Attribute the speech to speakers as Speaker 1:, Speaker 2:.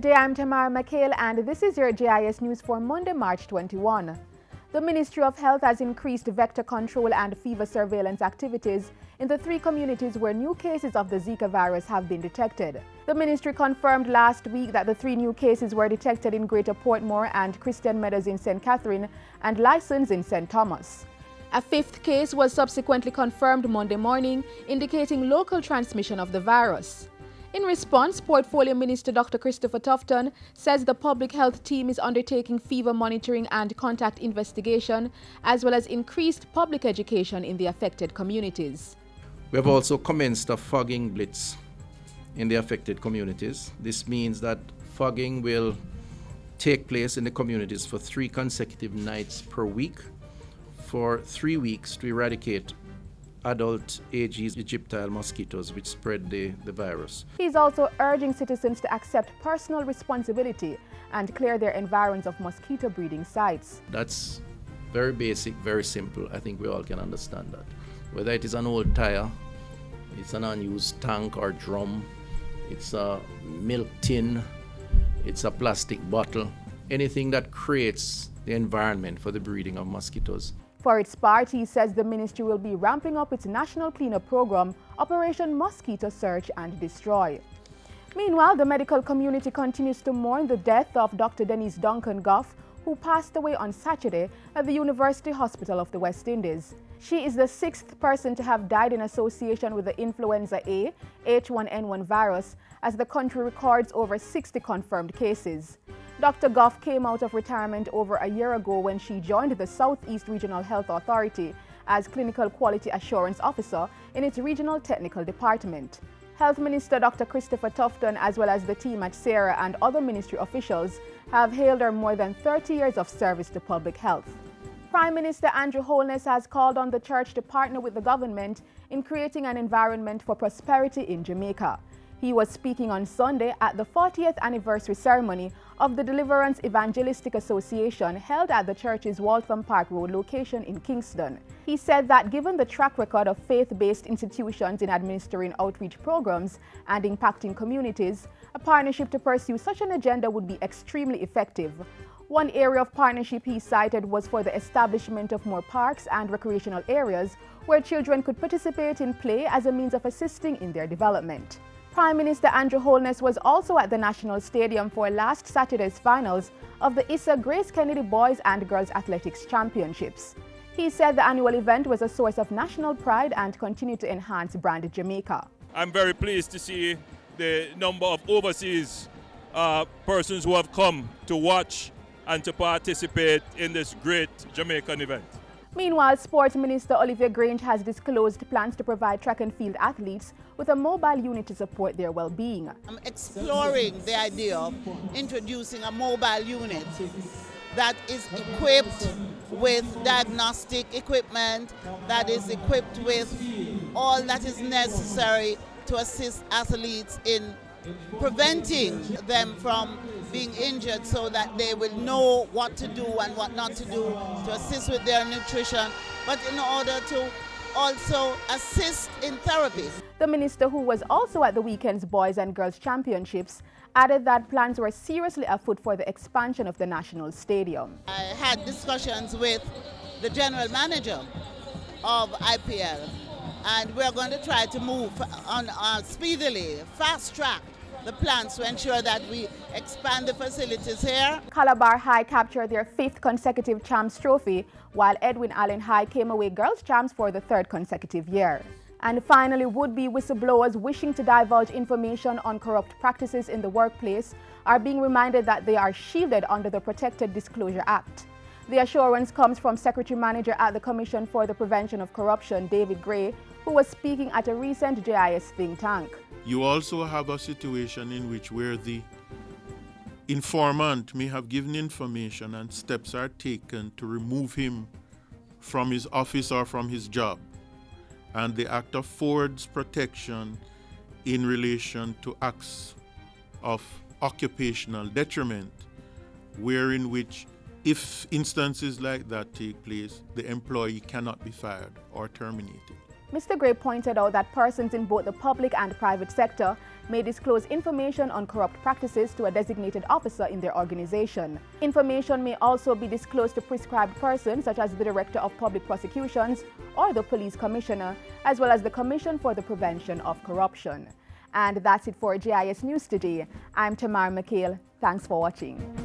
Speaker 1: Good day, I'm Tamara McHale and this is your JIS News for Monday, March 21. The Ministry of Health has increased vector control and fever surveillance activities in the 3 communities where new cases of the Zika virus have been detected. The ministry confirmed last week that the 3 new cases were detected in Greater Portmore and Christian Meadows in St. Catherine and Lysons in St. Thomas. A 5th case was subsequently confirmed Monday morning, indicating local transmission of the virus. In response, Portfolio Minister Dr. Christopher Tufton says the public health team is undertaking fever monitoring and contact investigation, as well as increased public education in the affected communities.
Speaker 2: We have also commenced a fogging blitz in the affected communities. This means that fogging will take place in the communities for 3 consecutive nights per week for 3 weeks to eradicate adult Aedes aegypti mosquitoes which spread the virus.
Speaker 1: He's also urging citizens to accept personal responsibility and clear their environs of mosquito breeding sites.
Speaker 2: That's very basic, very simple. I think we all can understand that. Whether it is an old tire, it's an unused tank or drum, it's a milk tin, it's a plastic bottle, anything that creates the environment for the breeding of mosquitoes.
Speaker 1: For its part, he says the ministry will be ramping up its national cleanup program, Operation Mosquito Search and Destroy. Meanwhile, the medical community continues to mourn the death of Dr. Denise Duncan Goff, who passed away on Saturday at the University Hospital of the West Indies. She is the 6th person to have died in association with the influenza A H1N1 virus, as the country records over 60 confirmed cases. Dr. Goff came out of retirement over a year ago when she joined the Southeast Regional Health Authority as Clinical Quality Assurance Officer in its Regional Technical Department. Health Minister Dr. Christopher Tufton, as well as the team at SARA and other ministry officials, have hailed her more than 30 years of service to public health. Prime Minister Andrew Holness has called on the church to partner with the government in creating an environment for prosperity in Jamaica. He was speaking on Sunday at the 40th anniversary ceremony of the Deliverance Evangelistic Association held at the church's Waltham Park Road location in Kingston. He said that given the track record of faith-based institutions in administering outreach programs and impacting communities, a partnership to pursue such an agenda would be extremely effective. One area of partnership he cited was for the establishment of more parks and recreational areas where children could participate in play as a means of assisting in their development. Prime Minister Andrew Holness was also at the National Stadium for last Saturday's finals of the ISA Grace Kennedy Boys and Girls Athletics Championships. He said the annual event was a source of national pride and continued to enhance brand Jamaica.
Speaker 3: I'm very pleased to see the number of overseas persons who have come to watch and to participate in this great Jamaican event.
Speaker 1: Meanwhile, Sports Minister Olivia Grange has disclosed plans to provide track and field athletes with a mobile unit to support their well-being.
Speaker 4: I'm exploring the idea of introducing a mobile unit that is equipped with diagnostic equipment, that is equipped with all that is necessary to assist athletes in preventing them from being injured, so that they will know what to do and what not to do to assist with their nutrition, but in order to also assist in therapy.
Speaker 1: The minister, who was also at the weekend's Boys and Girls Championships, added that plans were seriously afoot for the expansion of the National Stadium.
Speaker 4: I had discussions with the general manager of IPL, and we're going to try to move on speedily, fast track the plans to ensure that we expand the facilities here.
Speaker 1: Calabar High captured their 5th consecutive Champs Trophy, while Edwin Allen High came away Girls Champs for the 3rd consecutive year. And finally, would-be whistleblowers wishing to divulge information on corrupt practices in the workplace are being reminded that they are shielded under the Protected Disclosure Act. The assurance comes from Secretary Manager at the Commission for the Prevention of Corruption, David Gray, who was speaking at a recent JIS think tank.
Speaker 5: You also have a situation in which where the informant may have given information and steps are taken to remove him from his office or from his job. And the act affords protection in relation to acts of occupational detriment, wherein which, if instances like that take place, the employee cannot be fired or terminated.
Speaker 1: Mr. Gray pointed out that persons in both the public and private sector may disclose information on corrupt practices to a designated officer in their organization. Information may also be disclosed to prescribed persons such as the Director of Public Prosecutions or the Police Commissioner, as well as the Commission for the Prevention of Corruption. And that's it for JIS News today. I'm Tamar McHale. Thanks for watching.